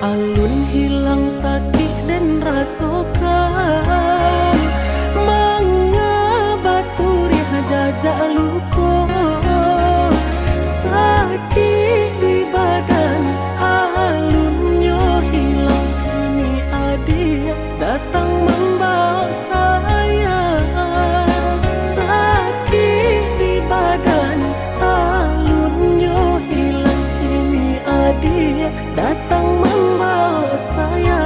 Alun hilang sakit dan rasokan, mengabaturi jajak luka. Sakit di badan alunnya hilang, kini adik datang membawa saya. Sakit di badan alunnya hilang, kini adik datang membawa saya.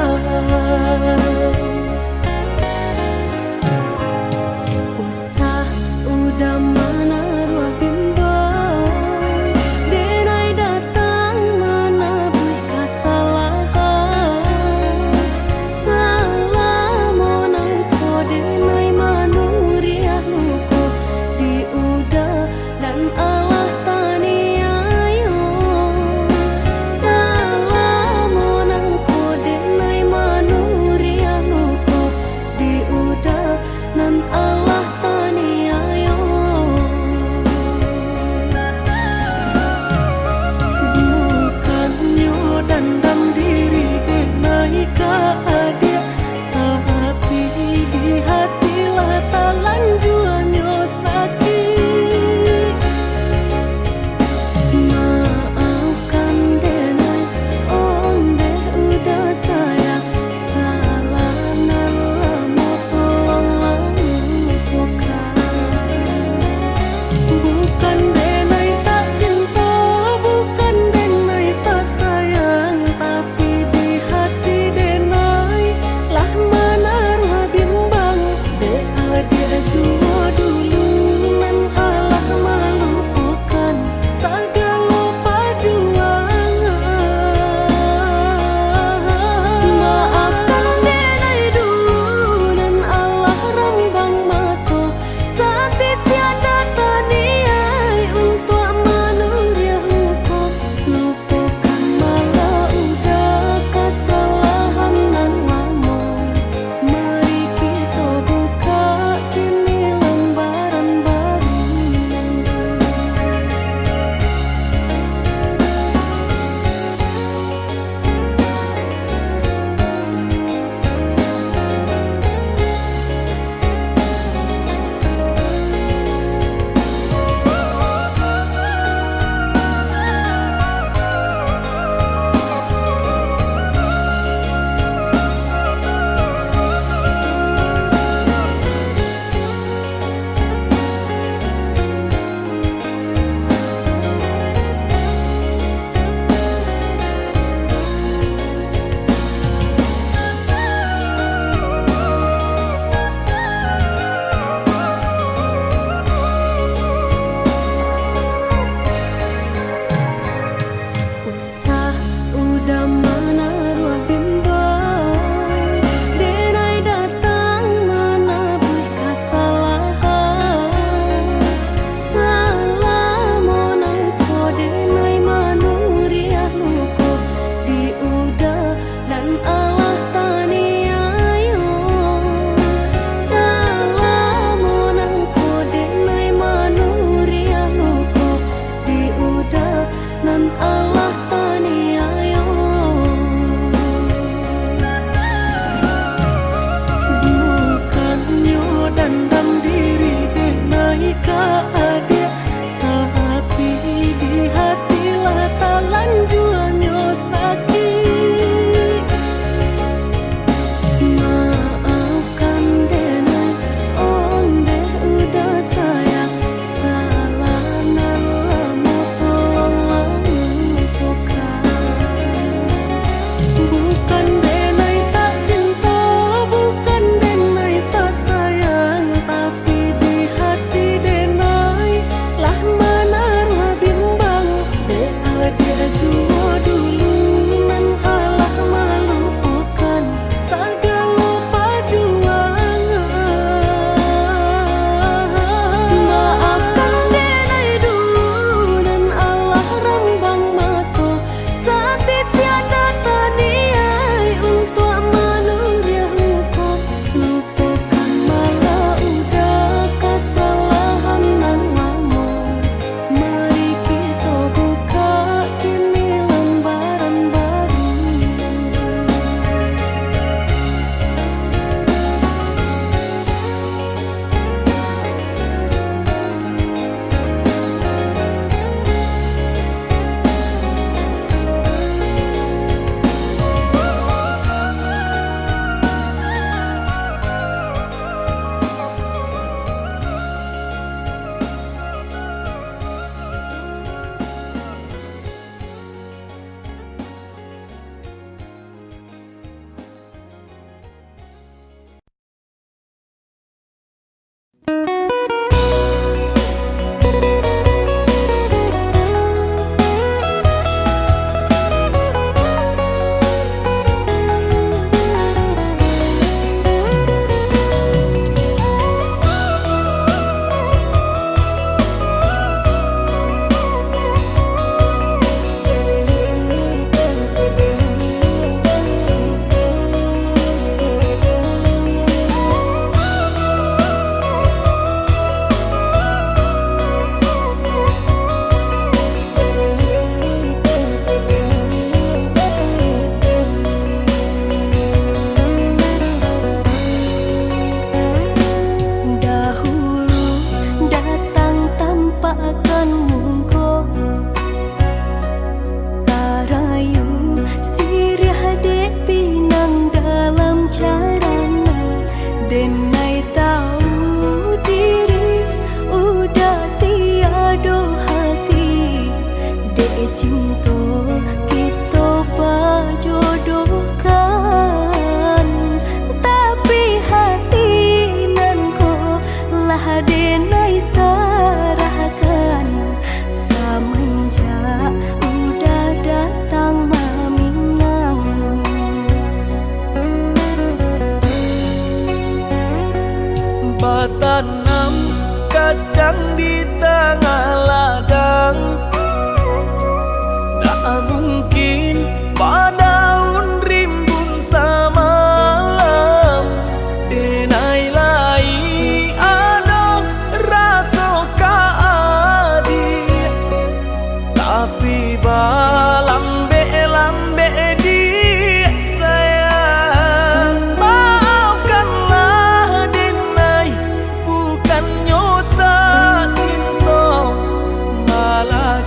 Usah udah mana ruah bimbang, denai datang mana bui kesalahan. Salah monang ko denai manuriah luko di udah dan Allah tani ayo. Salah bujang di tengah ladang. Tak mungkin padaun rimbun samalam, denai lai ada rasa kaadi. Tapi lambe di sayang, maafkanlah denai, bukan nyota cinta malah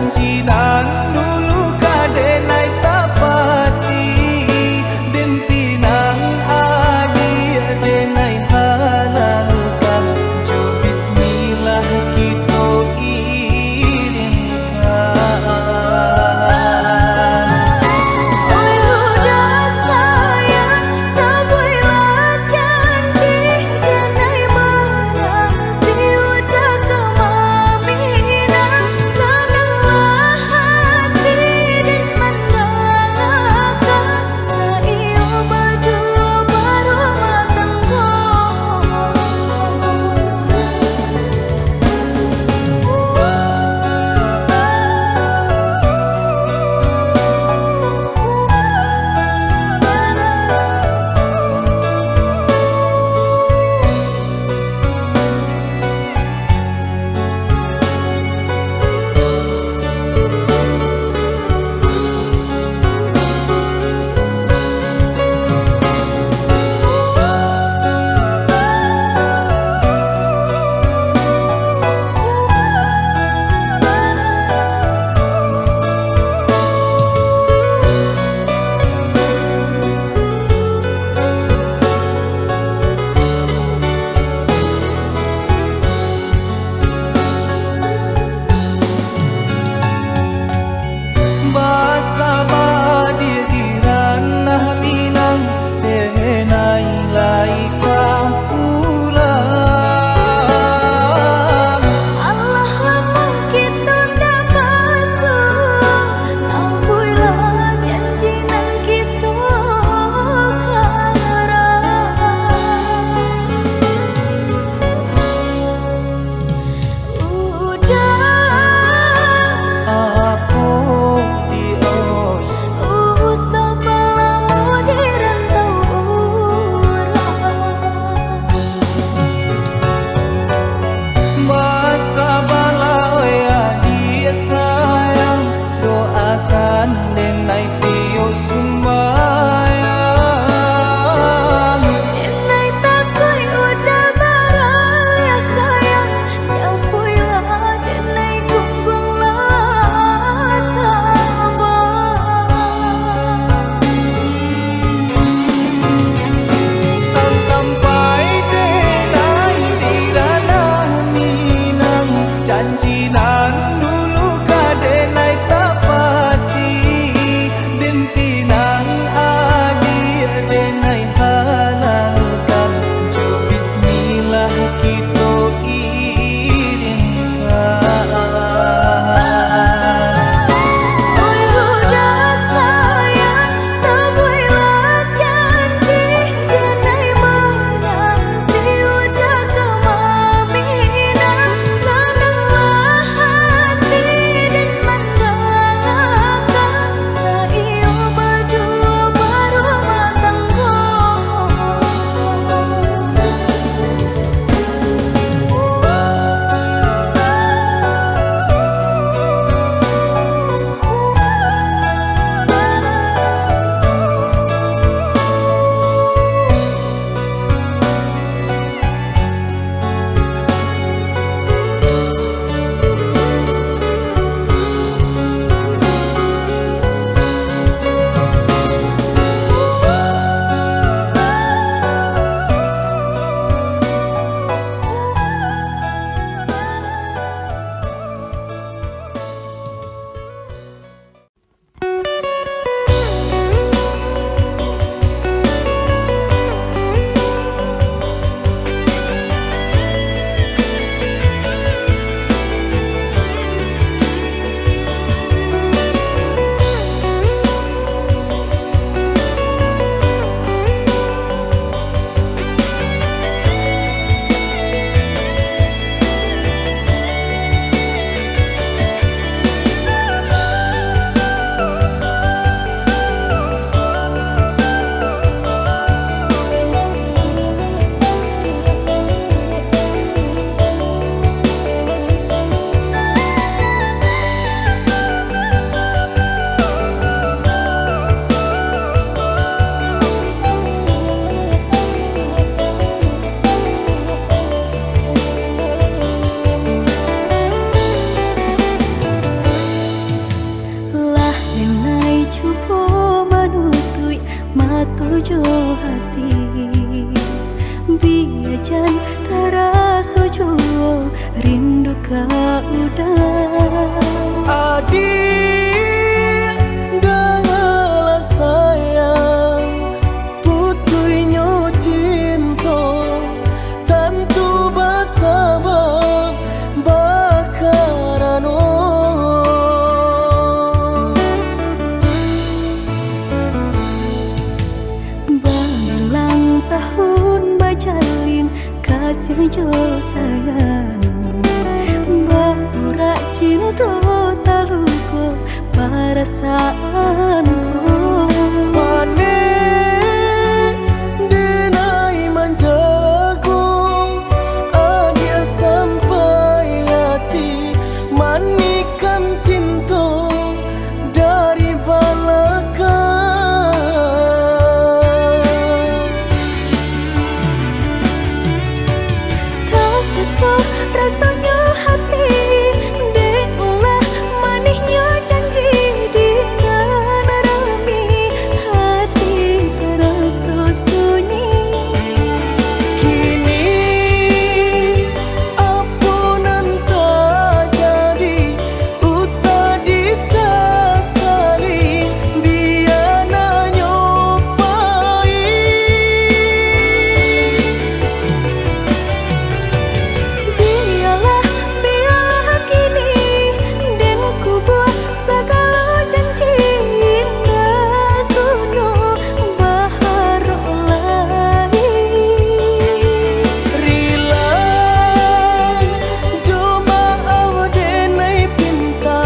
janji nan dulu kade naik tapati den pinang adi denai halaluka jo bismillah kita irinkan. Oi udah sayang, tak boleh janji janai menanti udah kemamina senanglah hati sujo hati biajan taraso juo rindu ka udah adik dengarlah sayang putuinyo cinta tentu bersabab bakarano Balang tahun bajalin kasih jo sayang Baura cinta taluko perasaanku Panen denai manjagung adia sampai hati manikan cinta dari belakang tak sesak rasanya hati diulah manisnya janji di rami hati terasa sunyi kini ampunan tak jadi usah disesali biar nyopai biarlah kini dan ku buat segala janji indah kuno bahar lagi rila cuma awdenai pinta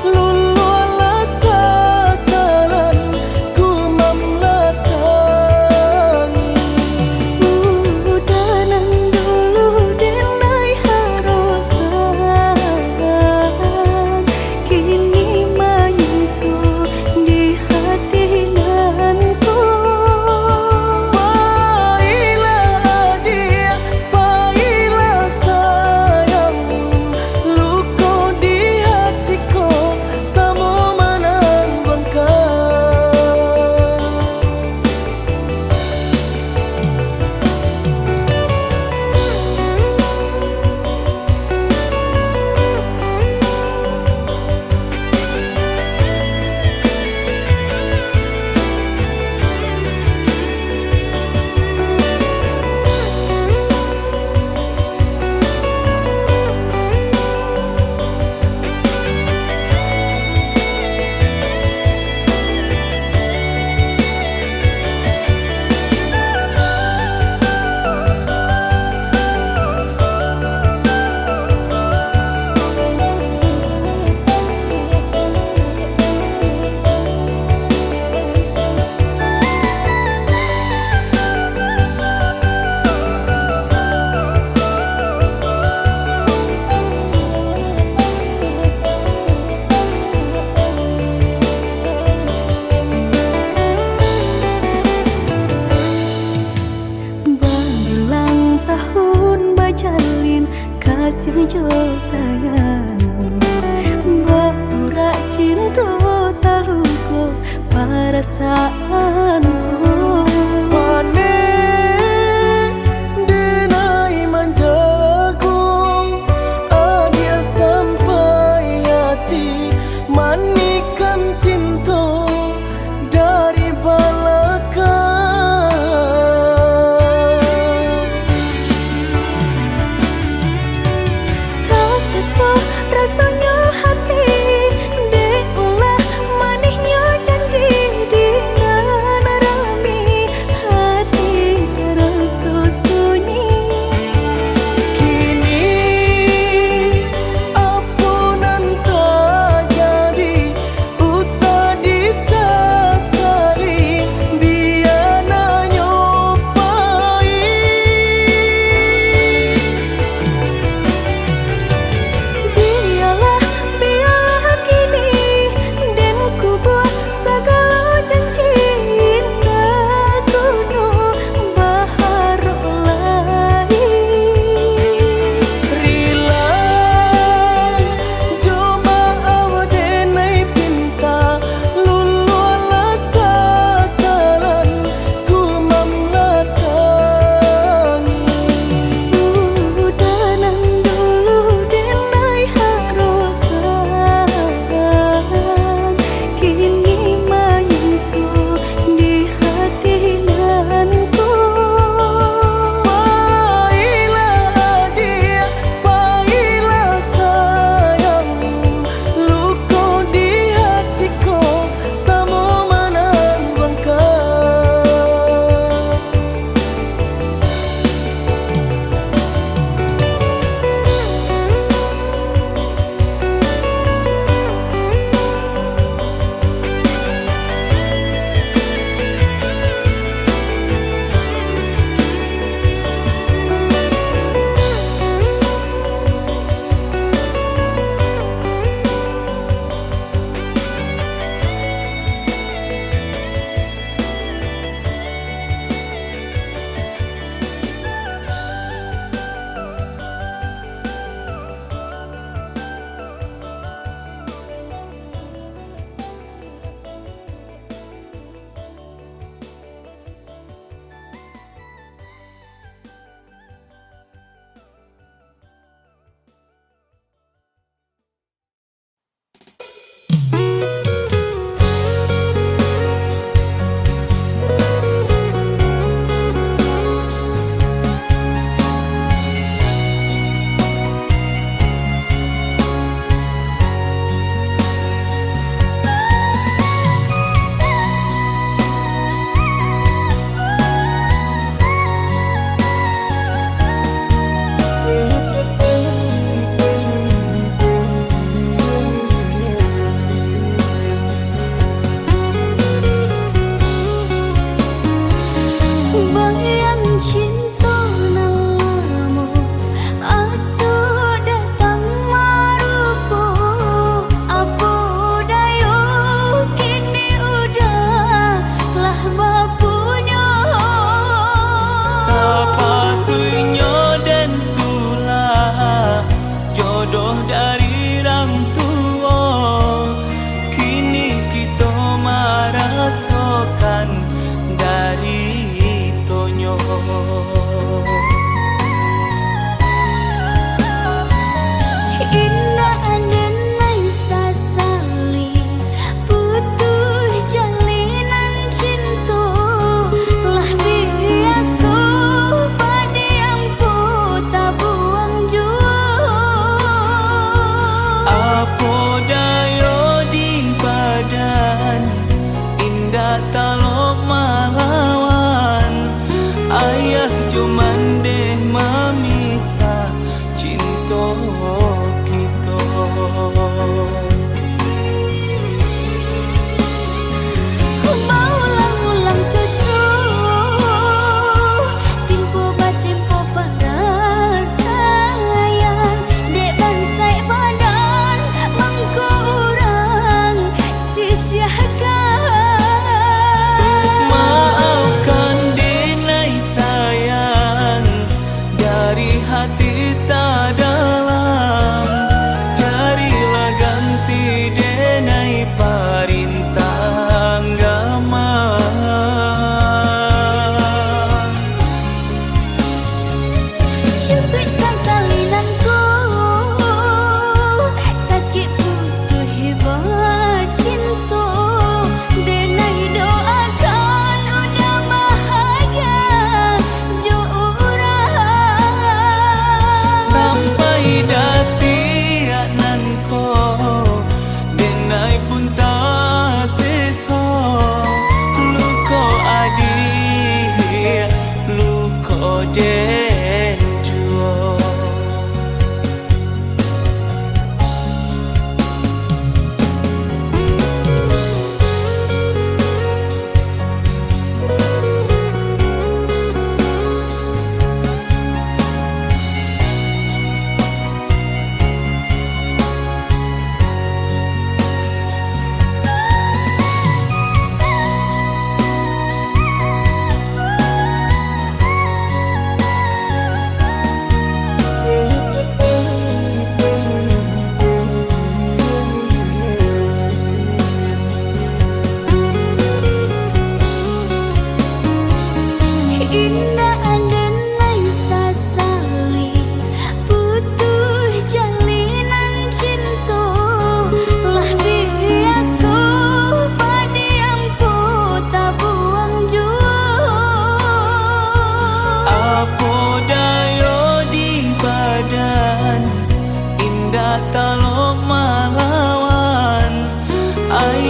lululah sasaran ku mamlatangi udanan dulu denai harokan kini menyusul di hati nanku Pailah dia, pailah sayang luka di hatiku sama manang bangkai Balang tahun bajalin kasih jo sayang Baura cinta taluko perasaanku Panen denai manjagung adia sampai hati manikan cinta dari belakang tak sesak rasanya hati diulah manisnya janji di rami hati terasa sunyi kini ampunan tak jadi usah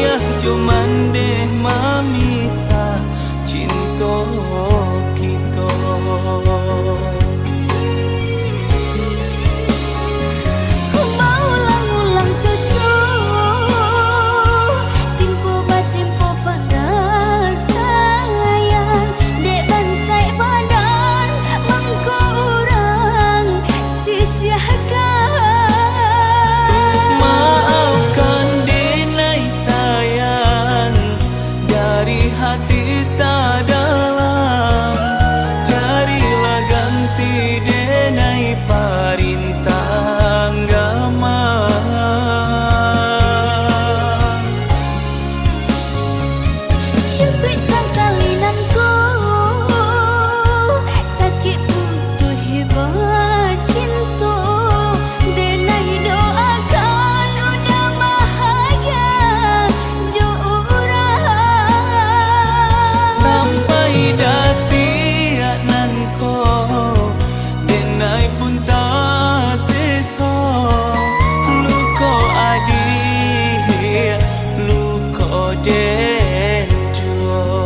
payah cuman deh mamisah cinta kita. Maulang-ulang sesu timpo batimpo pada sayang dek bansai badan mangko urang sia-siakan. Maafkan denai sayang dari hati tak dalam, jadilah ganti denai parintang gama. Syukur sangkalinanku sakit putuh hebat cinta denai doakan udah bahagia jo urang Sampai datiak nanko denai pun tak seso, luko adik luko denjo.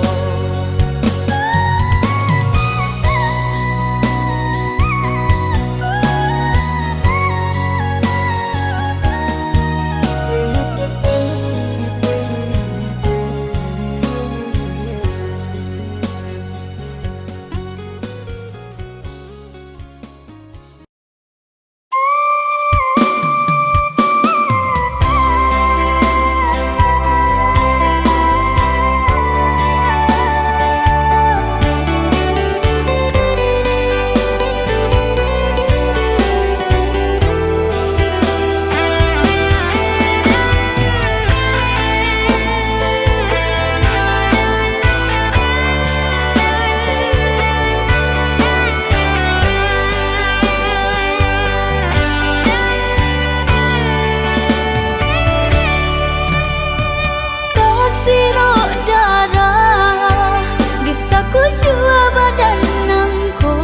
Kasirok darah disaku jua badan nangko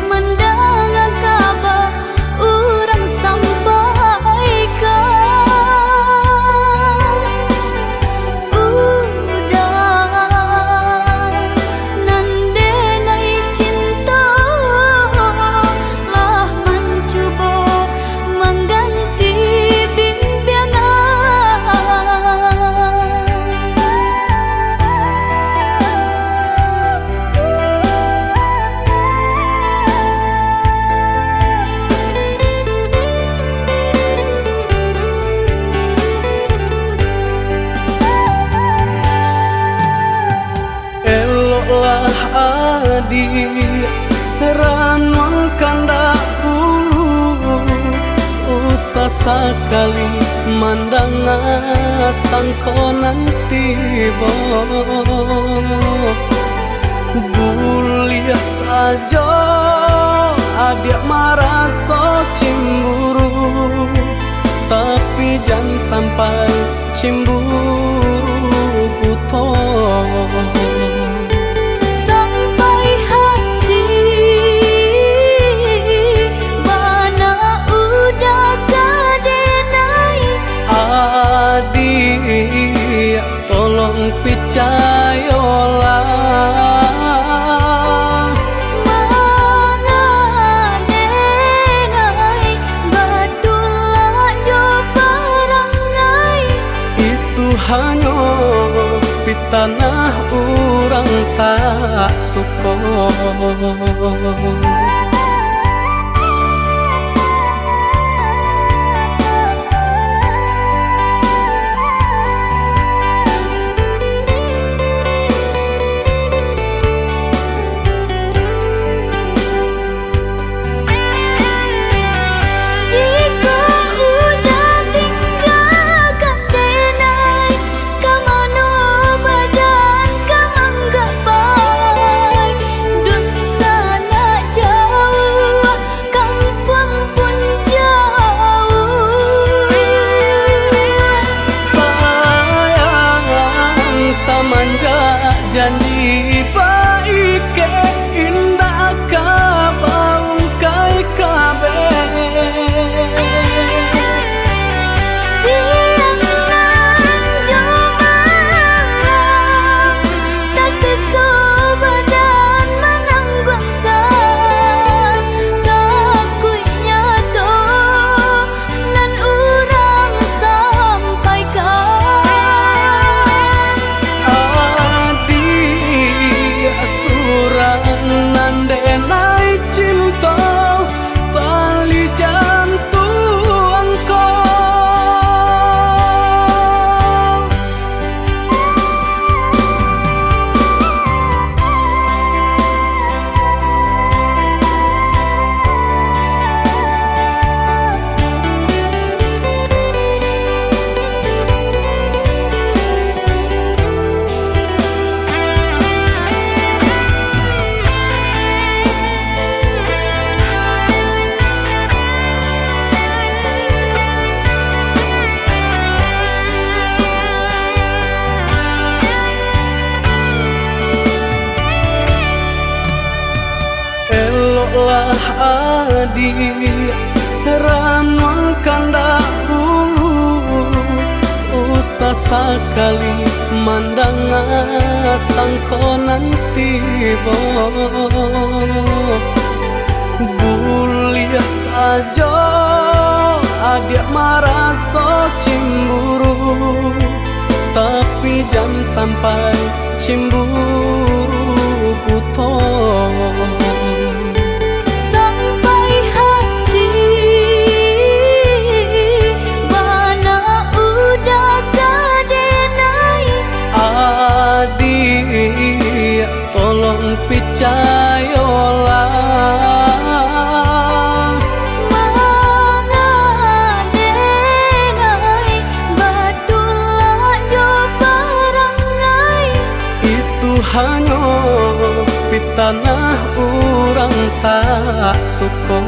mendengar kabar urang sampaikan udah nandenai cinta lah mencoba mengganti bimbingan. Eloklah adik ranwang kandak bulu, usah sekali mandang sangko nanti bo. Buliah saja adik merasa cemburu, tapi jangan sampai cemburu buta. Sampai hati mana udah kadenai Adik tolong percayalah, mangadenai batulah jo parangai itu hanya di tanah orang tak suka. jika udah tinggalkan denai kamano badan kamanggap baik dun sana jauh kampung pun jauh. Sayang samanja janji baik ke indah kabaung kai kabe. Siang adi ranuang kanda ulu usah sekali mandang sangkonan tiba bulia saja adik merasa cemburu tapi jangan sampai cemburu buton sampai hati bana udah kadenai adik tolong percayalah hanya pitanah orang tak suka.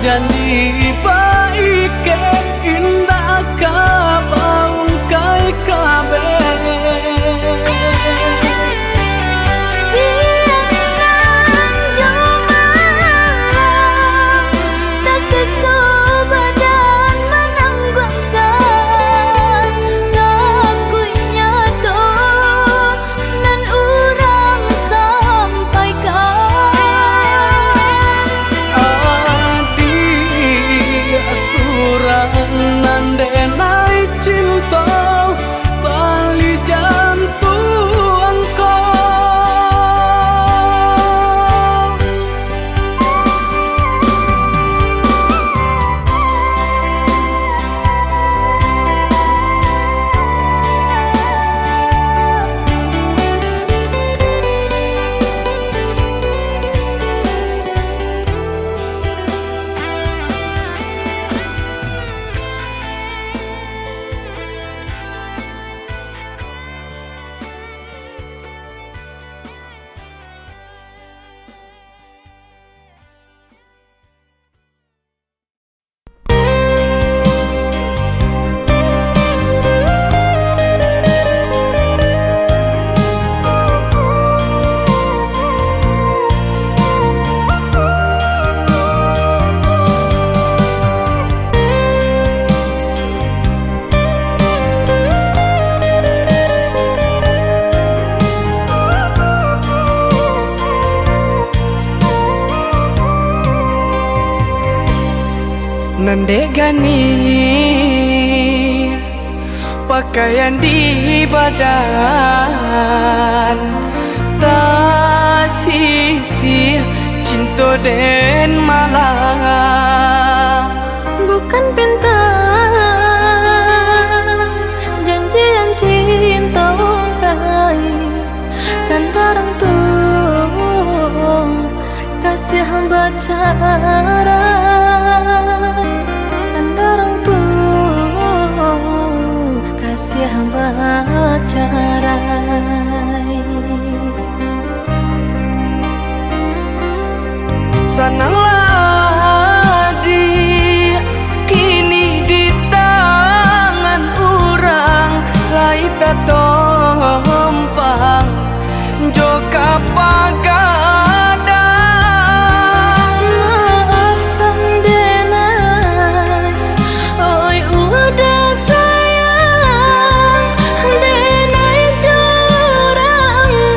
Janji baik indah kabaung kai kabe siang nan jumalang tak sesobadan menanggungkan ngakuinya tuh nan urang sampaikan nandenai cinta tali jantuangku nandegani pakaian di badan tak sisi cinta den malah bukan pinta janji yang cinta kai kan darang tuh kasih hamba cara kan darang tuh kasih hamba cara sananglah adik kini di tangan orang lai tak tompang joka pagadang maafkan denai oi udah sayang denai curang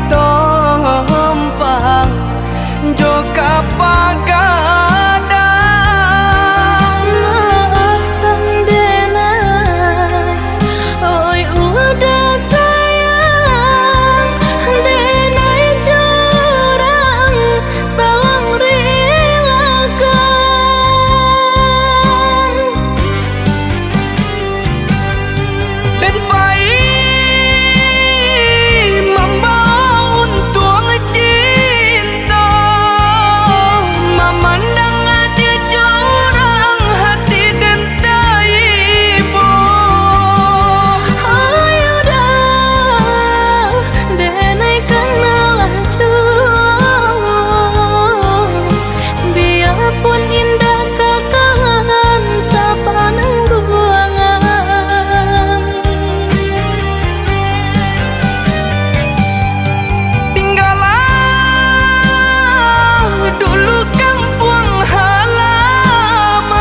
tompang joka pagadang. Maafkan denai, oi udah sayang, denai curang tawang relakan. Dan pai membawa untung cinta, memandang ada jurang hati dan taibo. Ayo dah, denai kenalah juang, biarpun indah kekangan sapanang buangan. Tinggallah dulu kampung halaman,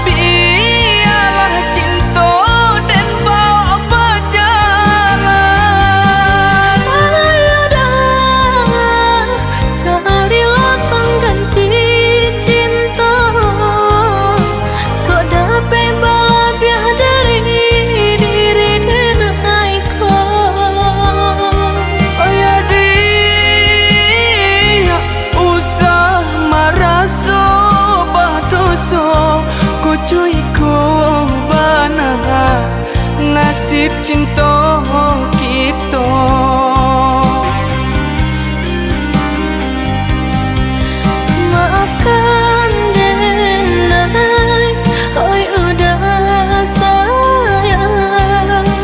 biarlah cinta dan bawa berjalan. Ayo dah, carilah pengganti cinta, kau dapat balabiah dari diri denai kau. Ayah dia usah maraso batoso, ko cuy ko bana nasib cinta kita. Maafkan denai, oi udah sayang.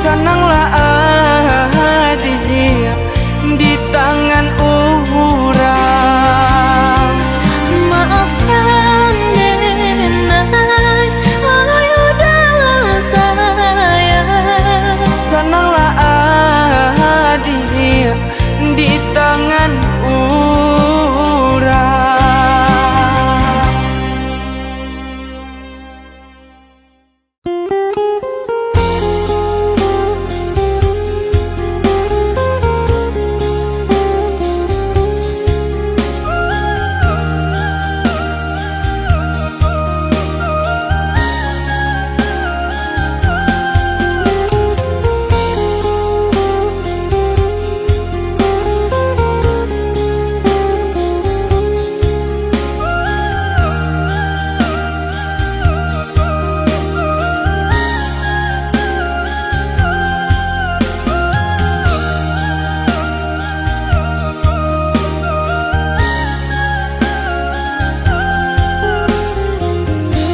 Senanglah dia di tangan orang. Maafkan denai, oi udah sayang. Senanglah dia di tangan orang.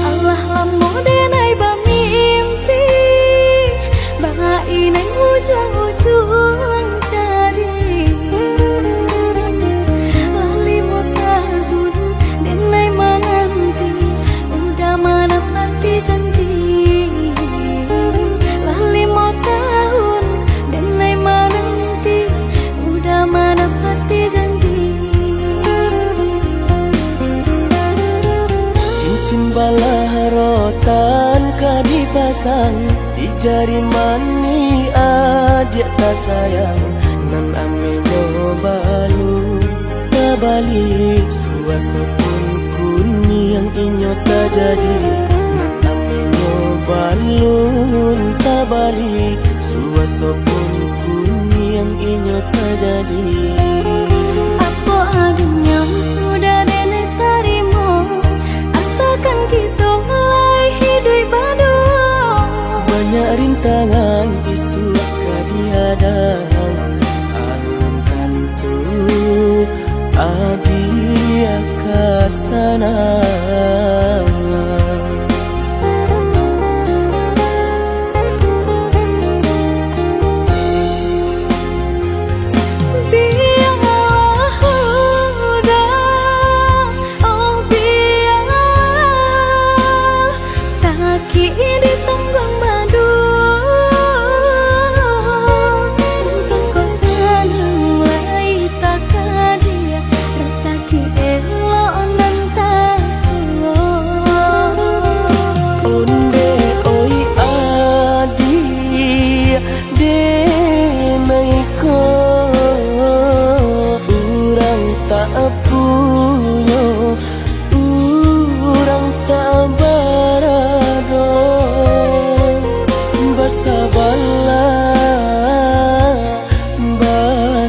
Allah lamo denai bamimpi, bainai ujung-ujung jari. Lali mau tahun denai menanti, udah menepati janji. Lali mau tahun denai menanti, udah menepati janji. Cincin balah rotan ka dipasang di jari mani adik tak sayang, nan ame balu balik suasana kuni yang inyo tak jadi, nan ame balun tak balik suasana kuni yang inyo tak jadi. Apa adanya udah denai tarimo, asalkan kita mulai hidup baru. Banyak rintangan isu kadiadang, alam tentu adia kasana. Biarlah udah, oh biar sakit di tanggung madu.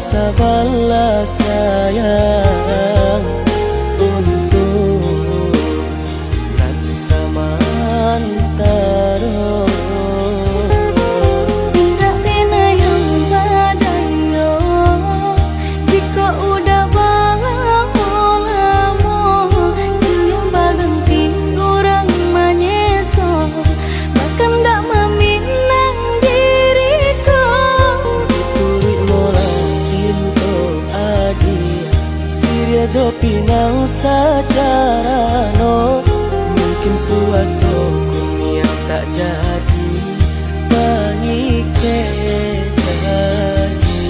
basa bala sayang untuk nanti samantara. Tidak pernah yang badayo jika udah lamo siang baganti orang menyeso bahkan tak meminang diriku. Turit mola pinto adi Siria jo pinang secara no mungkin suaso yang tak jadi mengikat lagi.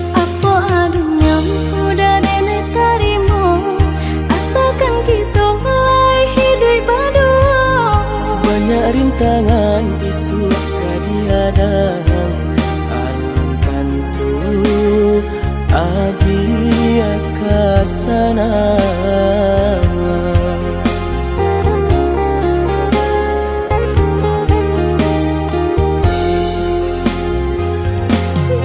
Apa adanya udah nenek terima asalkan kita mulai hidup berdua. Banyak rintangan isu kadihadang alangkan tu adi akasana.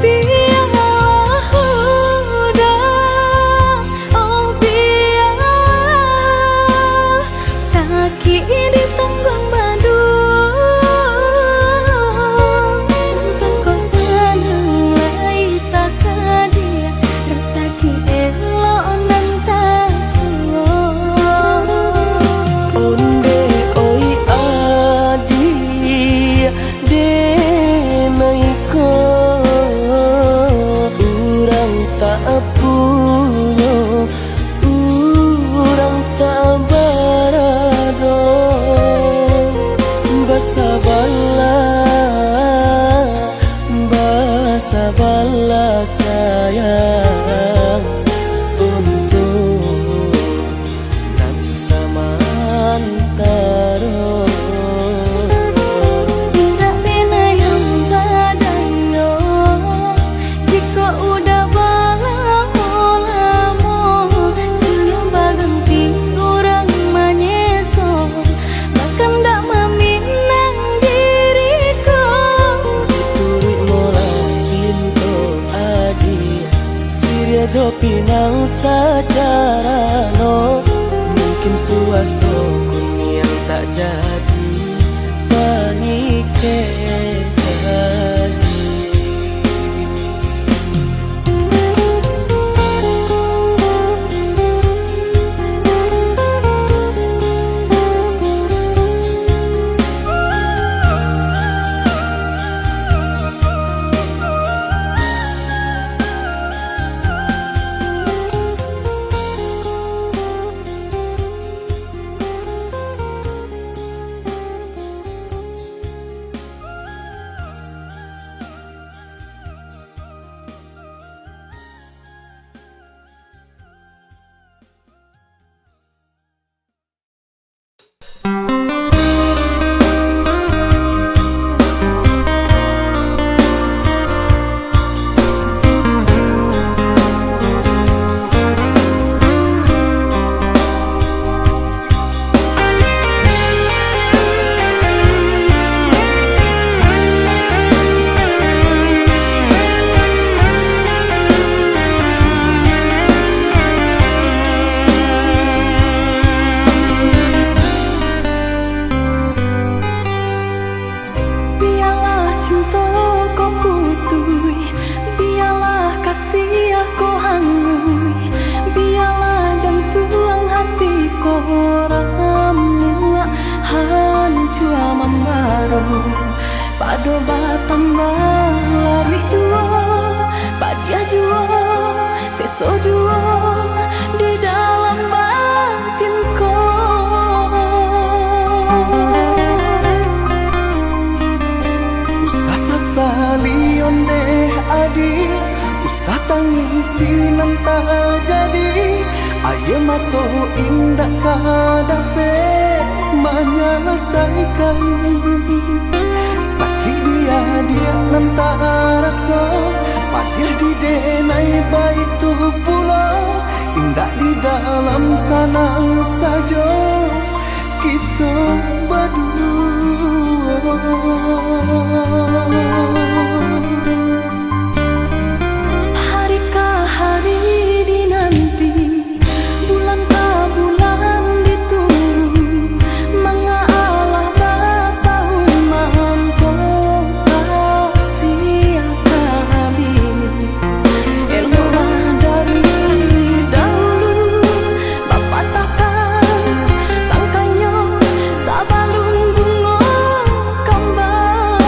Biarlah udah, oh biar sakit di tanggung madu. Untuk kau senang lai tak kadia rasa elok nan tak suo. Onde oi adi denaiko urang tak punya urang tak barado basa bala sayang untuk nanti samantara. Tidak pernah yang badayo jika udah lamo siang baganti orang menyeso bahkan tak meminang diriku. Turit mola pinto adi Siria jo pinang secara no mungkin suaso yang tak jadi mengikat lagi. Pado batambah lari jua padia jua Sojuo di dalam batinku. Usah sasalion deh adil, usah tangisi nanta jadi. Ayo mato indah kadape menyelesaikan. Sakit dia nanta rasa, padih di denai baik tu pula. Indah di dalam sana saja kita berdua. Harikah hari dinanti, bulan ke bulan ditunggu, mengalah bertahun mampu kasih kami. Eloklah dari dahulu, Bapa takkan tangkainya sabalun bunga kembang.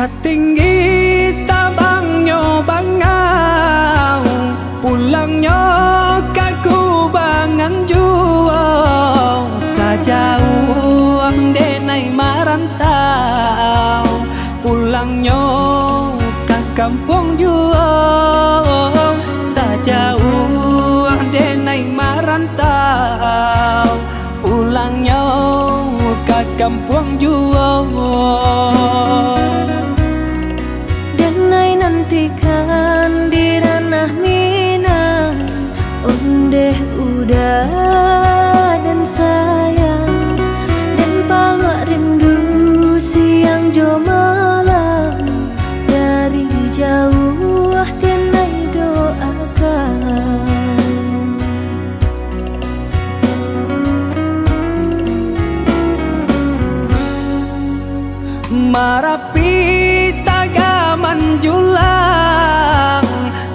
Satinggi tabangnya bangau, pulangnya kaku bangan jual, sajauh denai marantau, pulangnya ke kampung jual, sajauh denai marantau, pulangnya ke kampung jual. Denai nantikan di ranah Minang, ondeh udah dan sayang, dan palak rindu siang jo malam, dari jauh denai doakan. Marapi tagaman julang,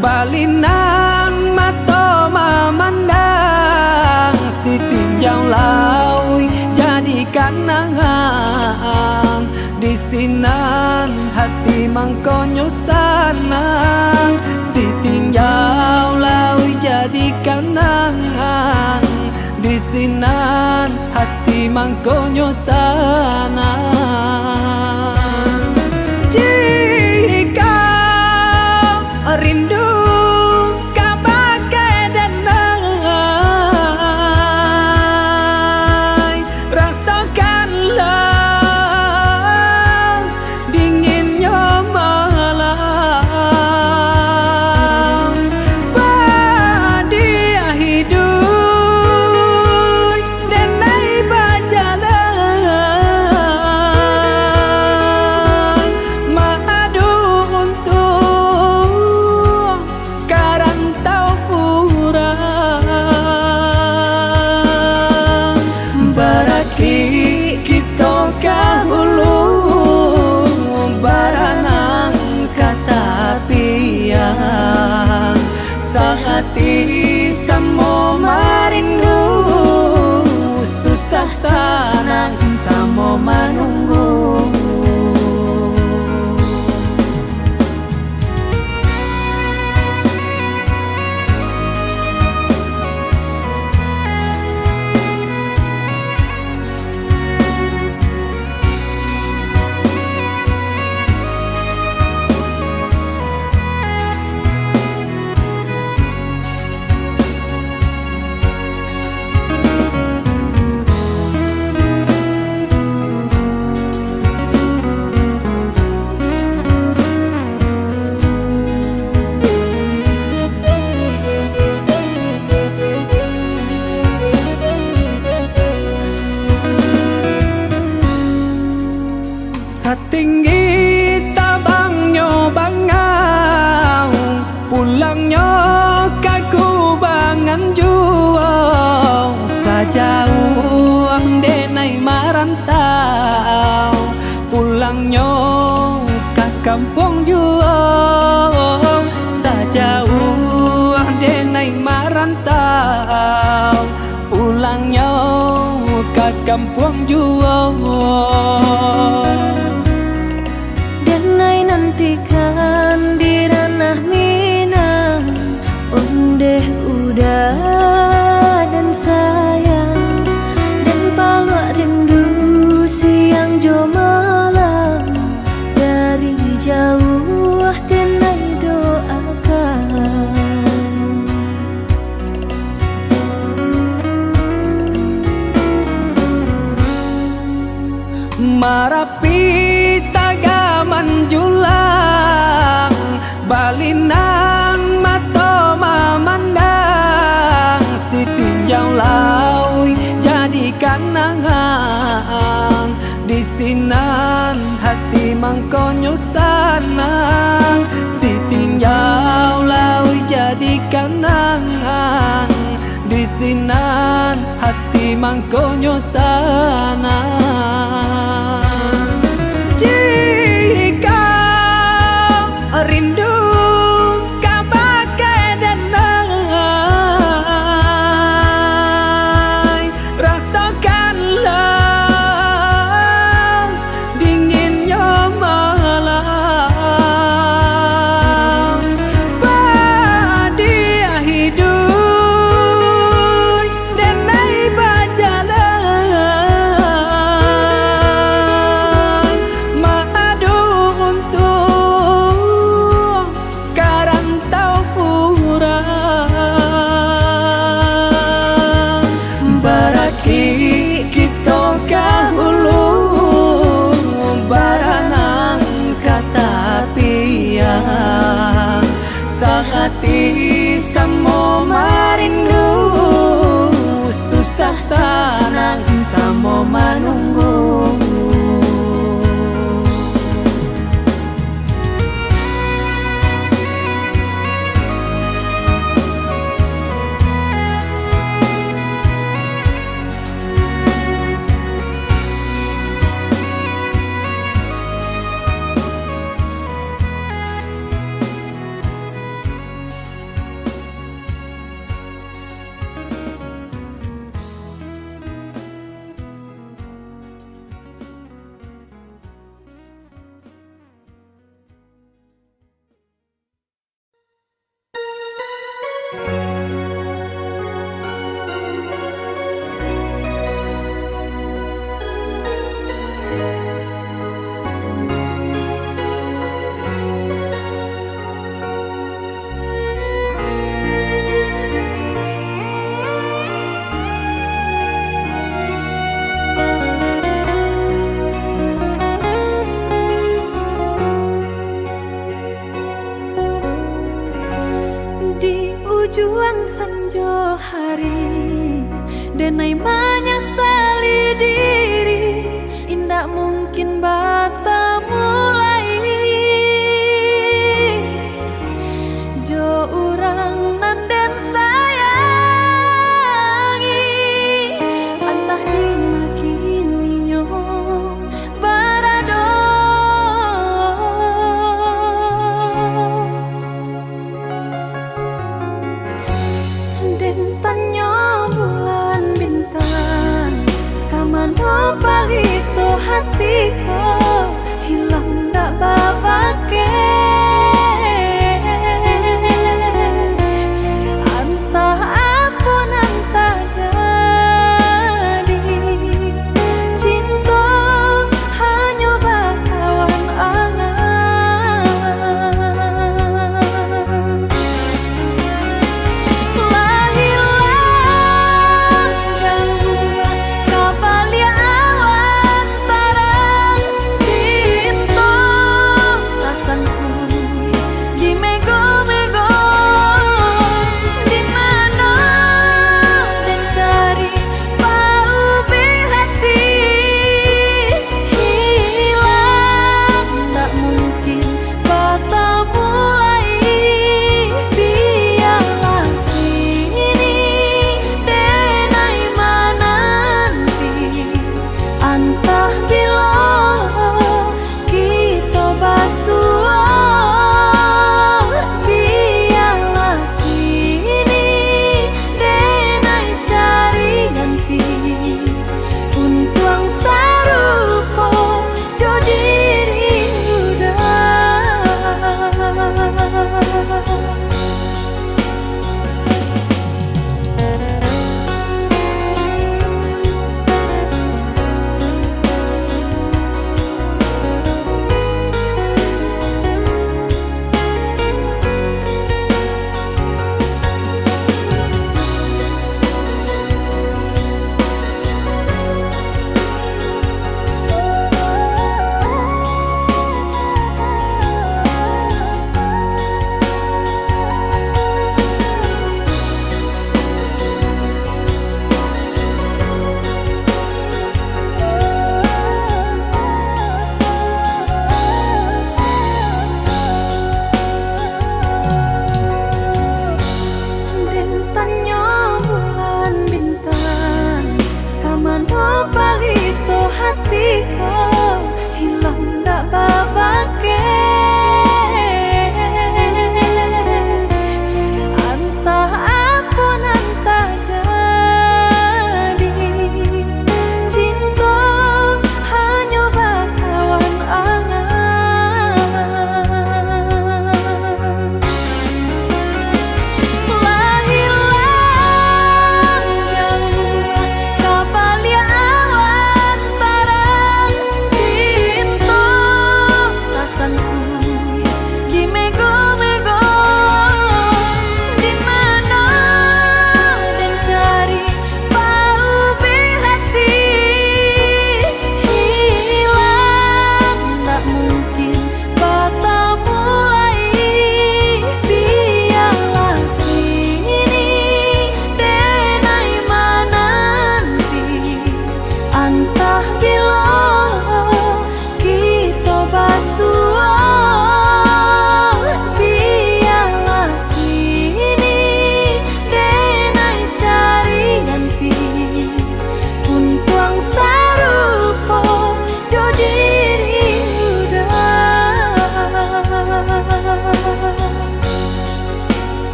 balinan mato mamandang, si tinjau laui jadi kanangan, di sinan hati mangkonyo sanang, si tinjau laui jadi kanangan, di sinan hati mangkonyo sanang. Jika rindu kabagai danai, rasakanlah dinginnya malam, badia hidup denai bajalan, madu untuk karantau kurang, baraki kita kahulu, baranang kata piang, sehati samo marindu, susah sanang samo manunggu. Satinggi tabangnya bangau, pulangnya kaku bangan jual, sajauh denai marantau, pulangnya ke kampung jual, sajauh denai marantau, pulangnya ke kampung jual. Denai nantikan di ranah Minang, ondeh udah dan sayang, dan palak rindu siang jo malam, dari jauh denai doakan. Marapi tagaman julang, balinan mato mamandang, si tinjau laui jadi kanangan, di sinan hati mangkonyo sanang, si tinjau laui jadi kanangan, di sinan hati mangkonyo sanang. Jika rindu kabagai danai, rasakanlah dinginnya malam,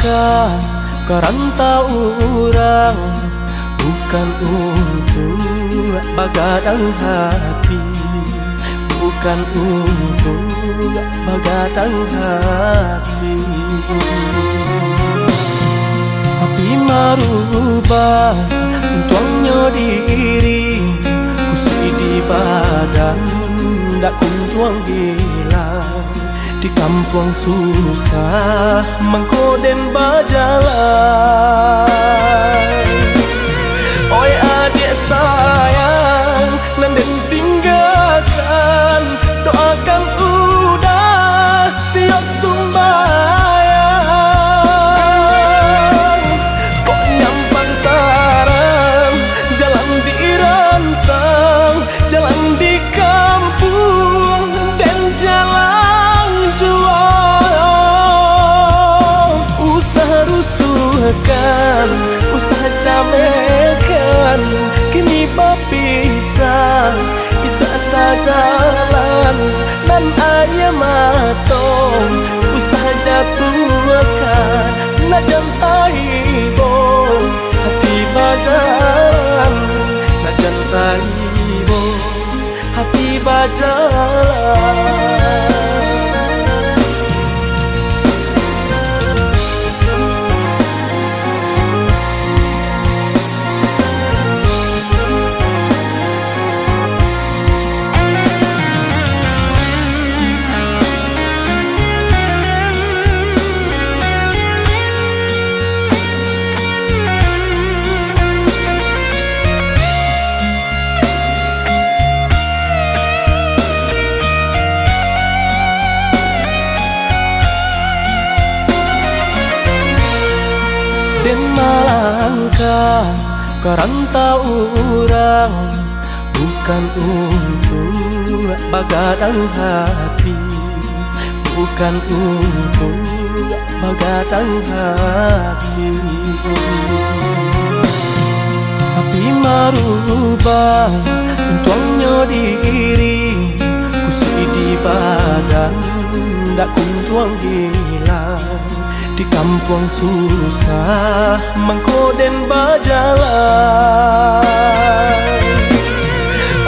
malangkah kerantau orang, bukan untuk bagadang hati, bukan untuk bagadang hati. Tapi merubah tuangnya diri, kusui di badan dak kunjuang hilang. Di kampung susah mengkoden berjalan. Oi adik sayang, nanden tinggalkan, doakan udah tiap sumbayang. Kok nyampang tarang, jalan di rantang, jalan di kampung dan jalan jual. Usaha rusuhkan, usaha camekan, kini berpisah, isa sajalan dan ayah matong. Usaha jatuhkan, nak jantai bo, hati bajalan, nak jantai bo, hati bajalan. Den malangkah kerantau orang, bukan untuk bagadang hati, bukan untuk bagadang hati. Tapi merubah tuangnya diri, kusui di badan dak kunjuang hilang. Di kampung susah mengkoden berjalan.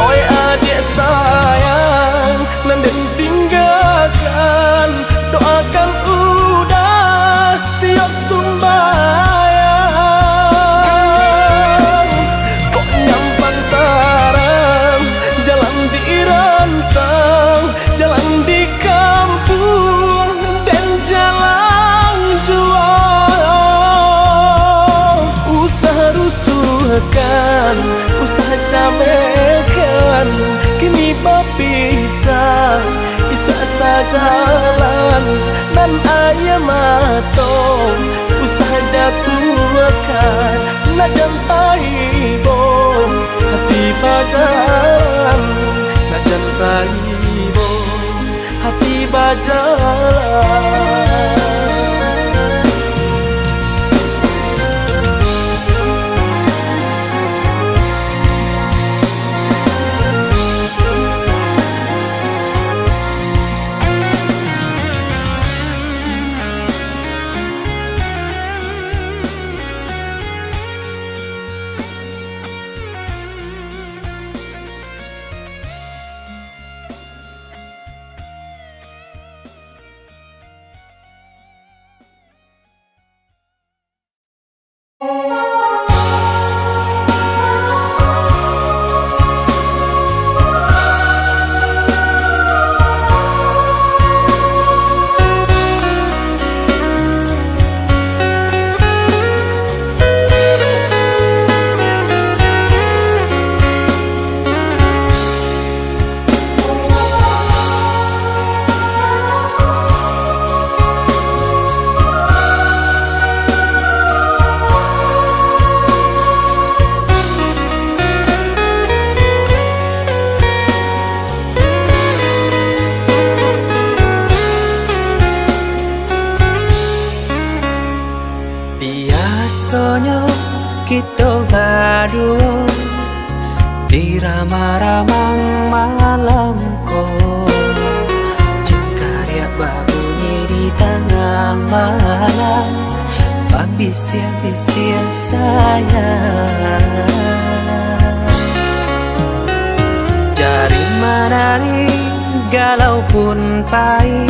Oi adik sayang, nanden tinggalkan, doakan udah tiap sumbayang. Kok nyampang tarang, jalan di rantang, jalan di kampung dan jalan jual. Usaha rusuhkan, usaha camekan, kini berpisah, isa sajalan dan ayah matong. Usaha jatuhkan, nak jantai bo, hati bajalan, nak jantai bo, hati bajalan. kita berdua di ramah-ramang malam kau, jengkarya berbunyi di tengah malam, bisia-bisia sayang. Jari menari galau pun pahit,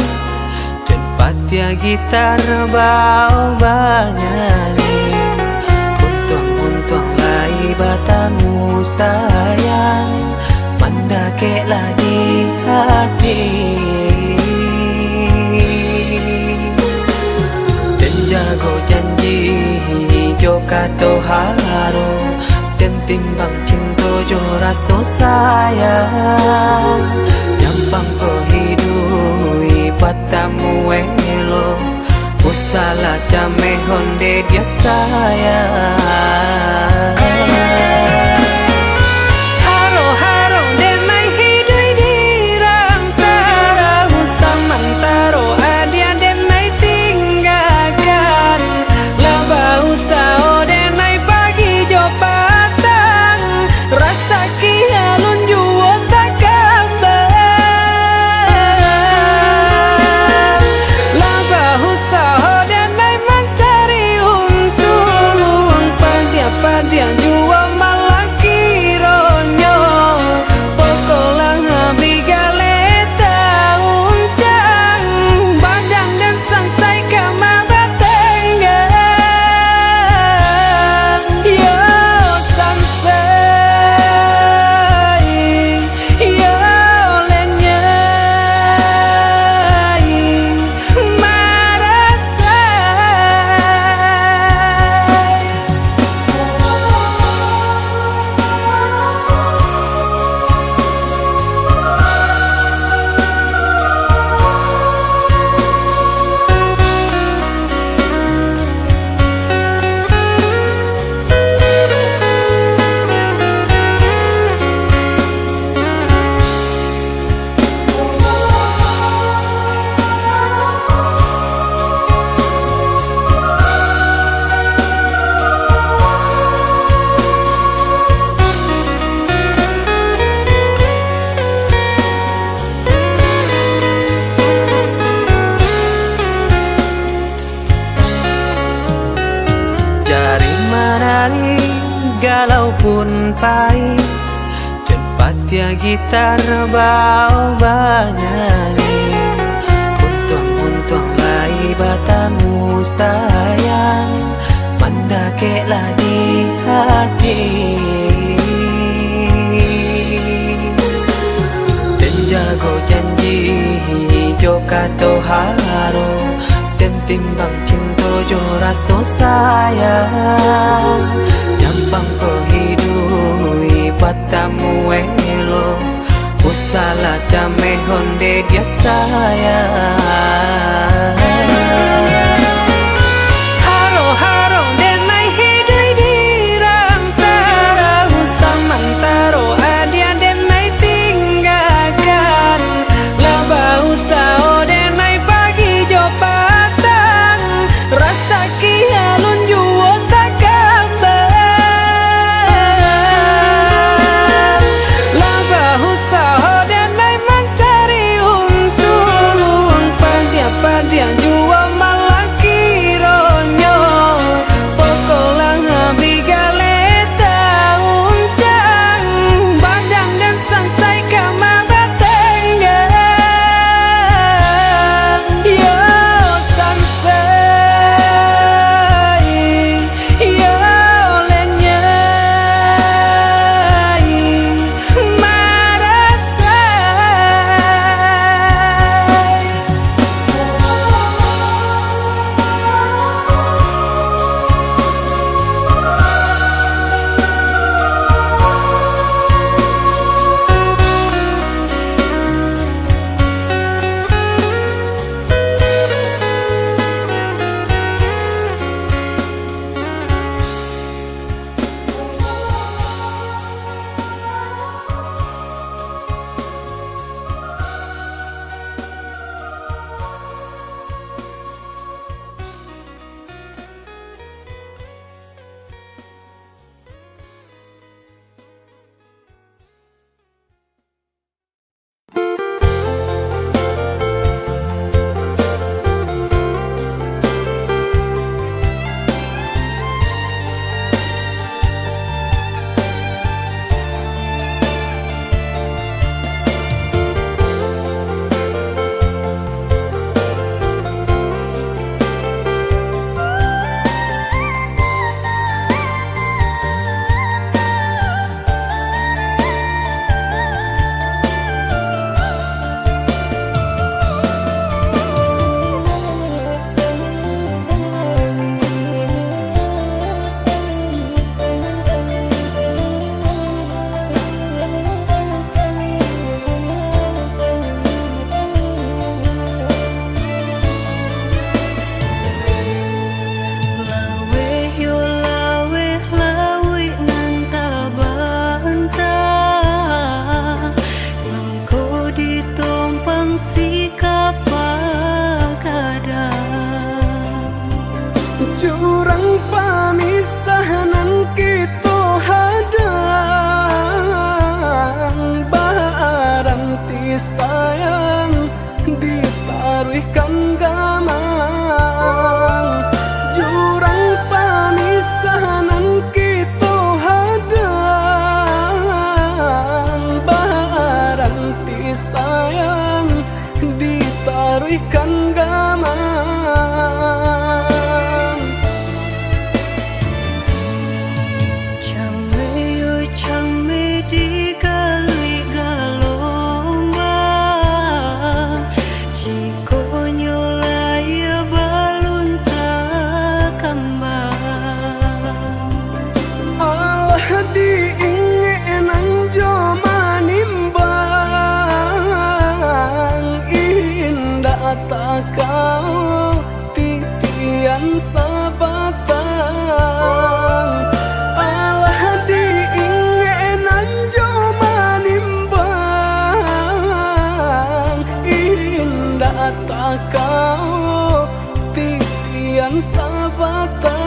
dan patia gitar bau banyani. Untung lai batamu sayang, mendakeklah di hati. Dan jago janji jo kato haro, dan timbang cinta jo rasa sayang. Nyampang ko hidui batamu elo, usala jame honde dia sayang. Haro-haro denai hidui di rantara, usamantaro adia denai tinggalkan. Laba usao denai pagi jo patang, rasa kialun juo tak kabar. Laba usao denai mencari untung, padia-padia juo malah kironyo. Pokolang bigaleta uncang, badan dan sansai kamara tenggang. Yo sansai, yo lenyai, marasai. Jari menari galau pun pahit, dan patia gitar bau banyani. Untung lai batamu sayang, mendakeklah di hati. Dan jago janji jo kato haro, dan timbang cinta jo rasa sayang. Nyampang ko hidui batamu elo, usala jame honde dia sayang. Haro-haro denai hidui di rantara, usamantaro adia denai tinggalkan. Laba usao denai pagi jo patang, rasa kialun juo tak kabar. Laba usao denai mencari untung, padia-padia sikap pagadang. Jurang pamisahan kita hadang, baranti sayang ditaruhkan gamang. Jurang pamisahan kita hadang, baranti sayang ditaruhkan gamang. Kau titian sabatang, alah diingenan joma nimbang. Indah tak kau titian sabatang.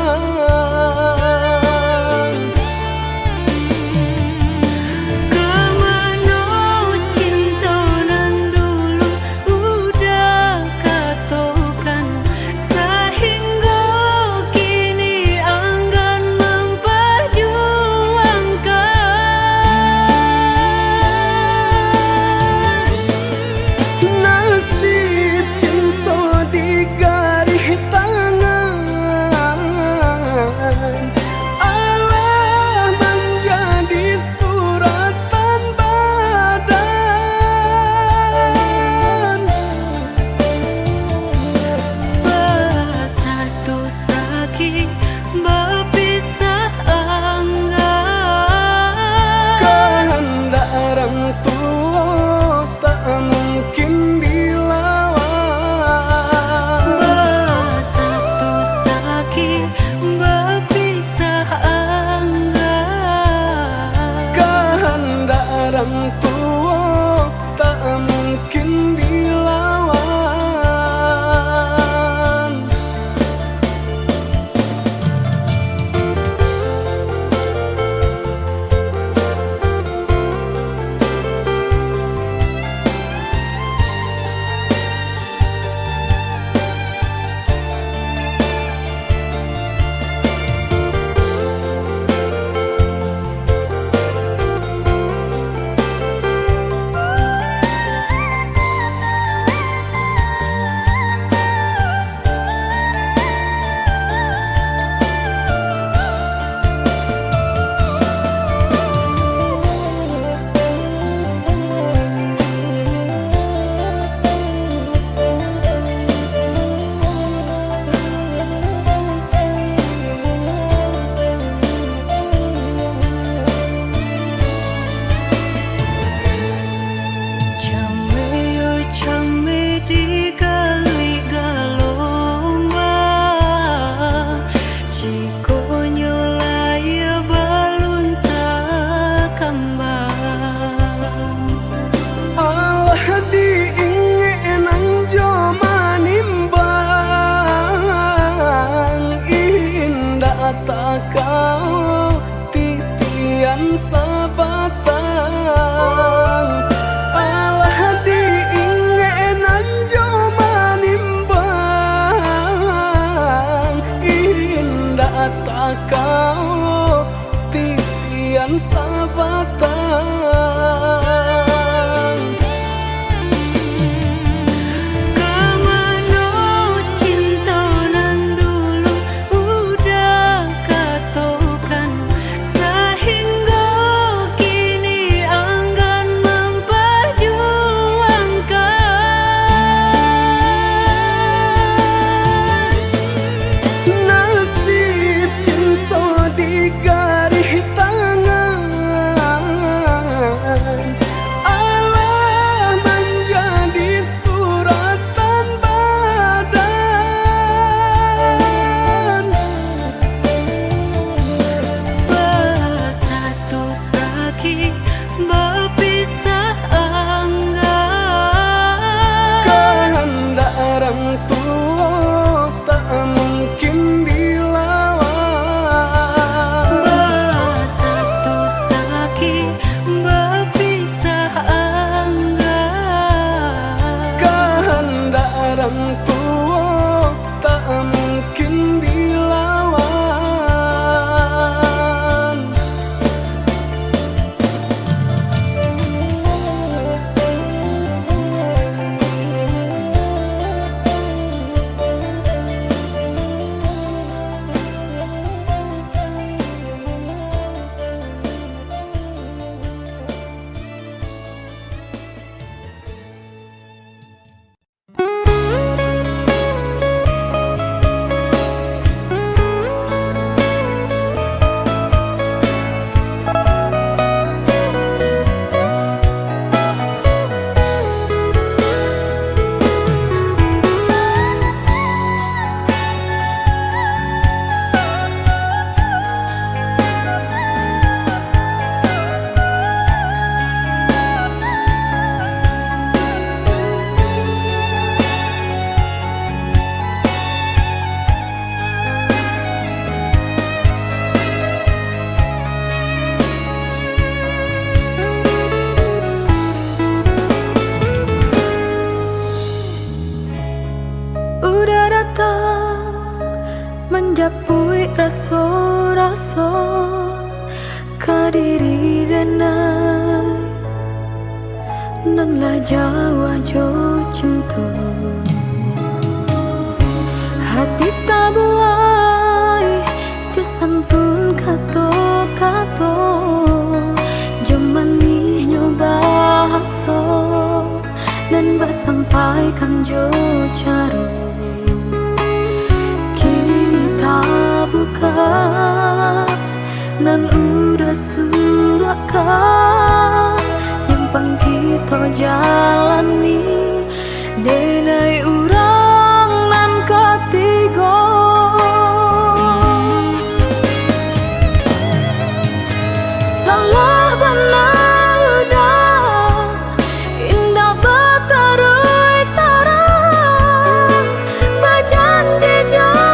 Japui raso-raso kadiri denai nan la jawa jo cinta hati tabuai jo santun kato-kato jo manih nyoba haso dan bak sampaikan jo caro buka nan udah surakan nyempang kita jalani denai urang nan ketiga salah benar udah indah batarui tarang bajanji jauh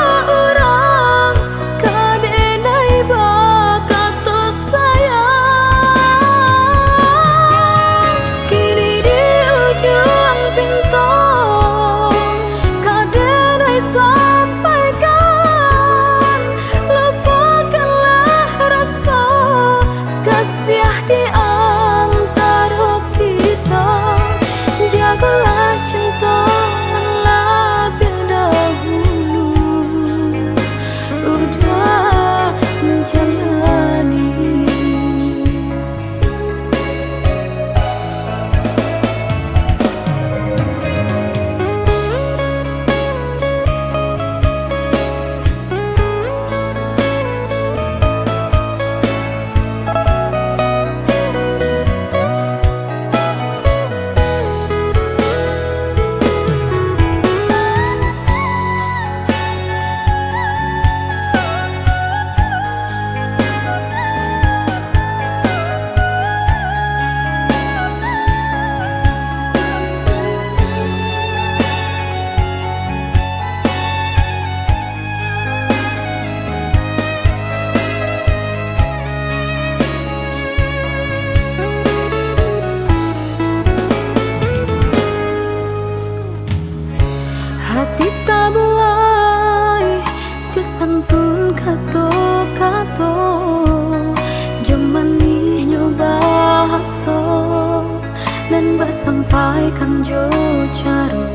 hati tabuai jo santun kato-kato jo manih nyoba haso dan bak sampaikan jo caro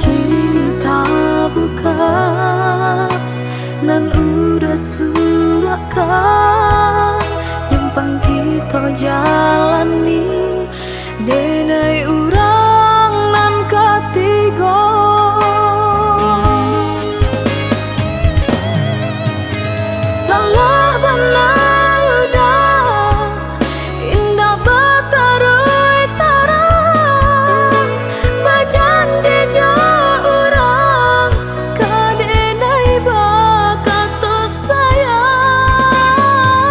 kini tak buka nan udah surakan nyempang kita jalani denai urang nan ketiga salah benar udah indah batarui tarang bajanji jauh urang kadenai bakato sayang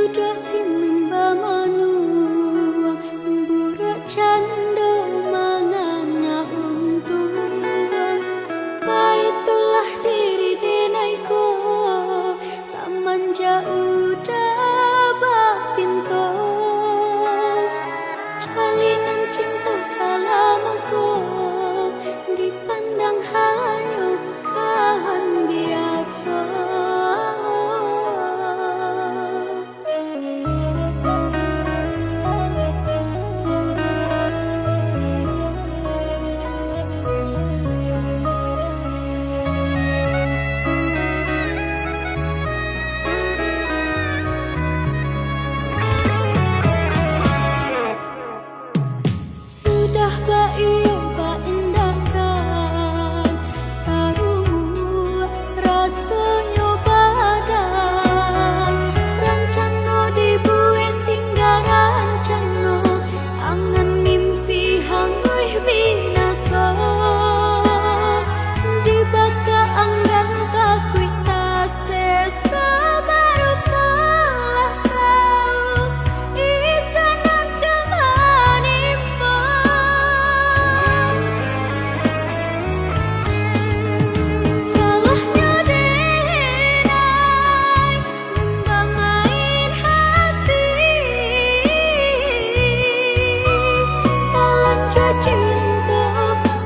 sudah sinembah manuang burak cando mangana untung baitulah diri denaiku samanja udah bapinto jalinan cinta salamaku dipandang hanya kan biasa. Sudah baik indahkan taruh rasanya badan rancano dibuat tinggal rancano angan mimpi hangui binasa dibaka anggan takui tasesa baru kalah kau isanan kemanimpa salahnya denai nembang main hati dalam cinta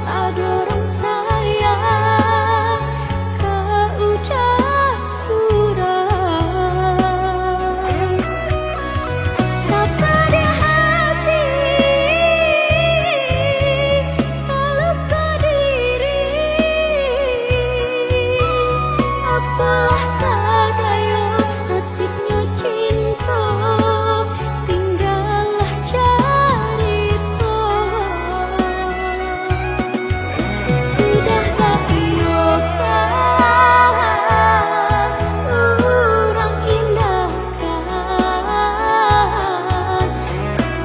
ada orang sayang kau udah surang tak ada hati luka diri apalah kadayo nasibnya cinta tinggallah cerita sudah tak iyokan orang indahkan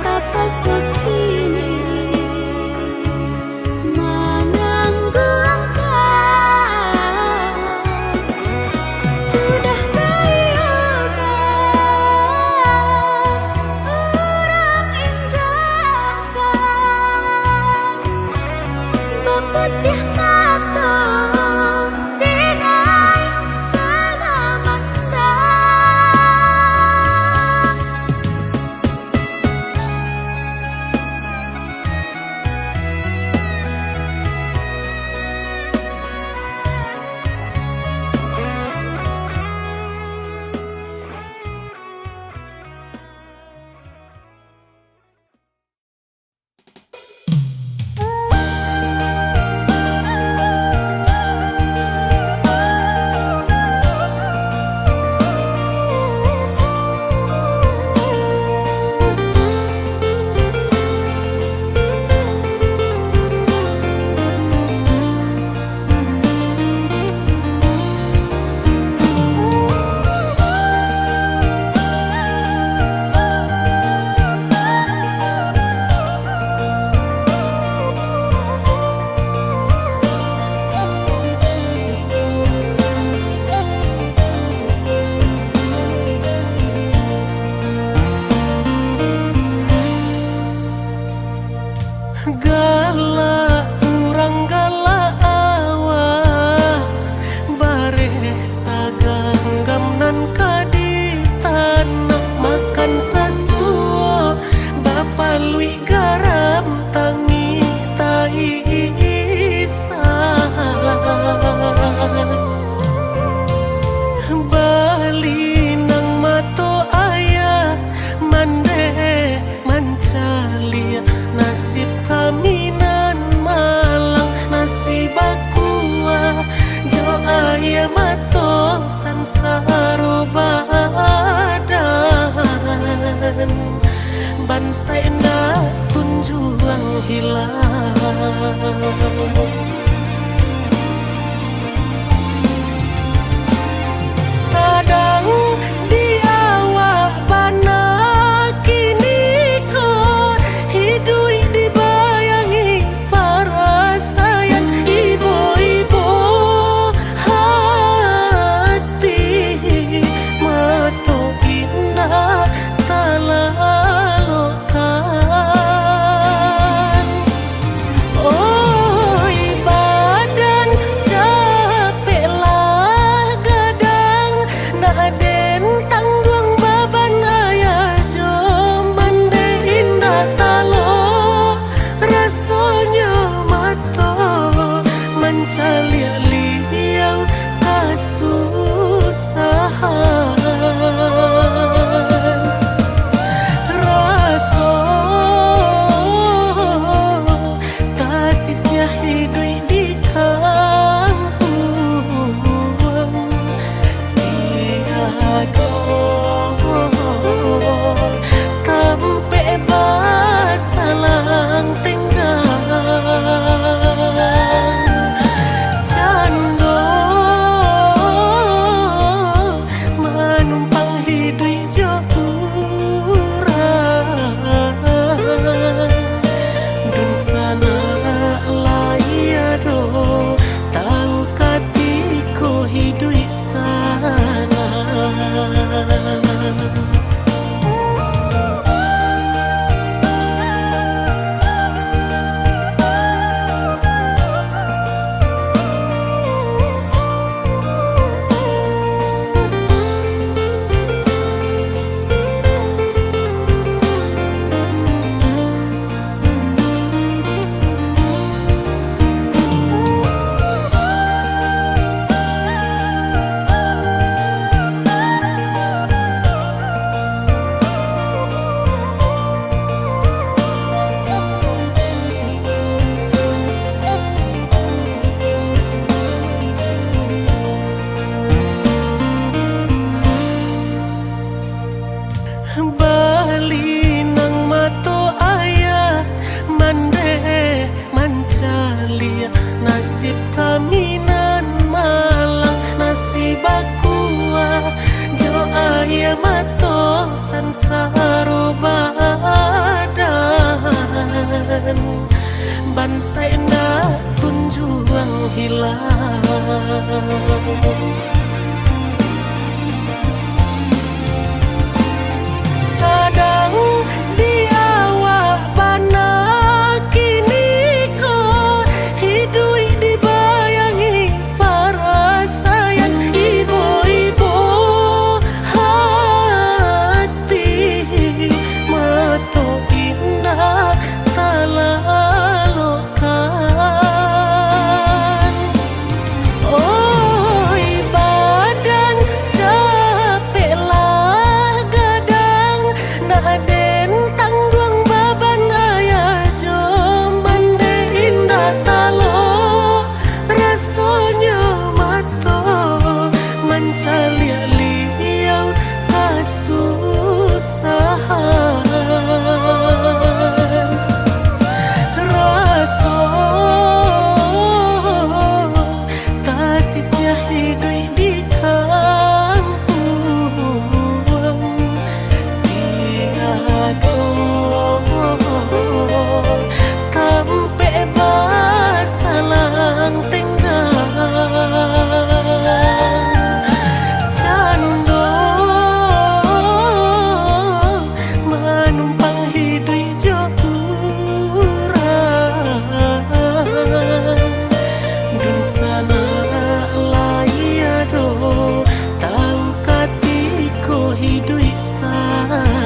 tapa sekini menanggungkan sudah bayangkan orang indahkan beputih mata denai kala mandang. Gala urang gala awak bare saganggam nan kadi tanah makan sasuo bapalui garam tangi tai isa Bali nang mato ayah mande mancalia nasib kami nan malang nasib aku jo ayah mato sansaro badan bansai na kunjuang hilang sadang di awak bana kini ko hidui dibayangi para sayang ibu-ibu hati mato indah Bali nang mato ayah mande mancalia nasib kami nan malang nasib akua jo ayah mato sansaro badan bangsa nak kunjuang hilang sadang di awak bana kini kau hidup dibayangi para sayang ibu-ibu hati mato indah talalokan oi badan capeklah gadang naden tanggung baban ayah jom bande indah talo rasanya mato mencalia liau kasusahan raso tasisnya hidup di kampung tiado kampe basalang tenggang cando menumpang hidup jokurang dun sana layado tahu katiko hidup sana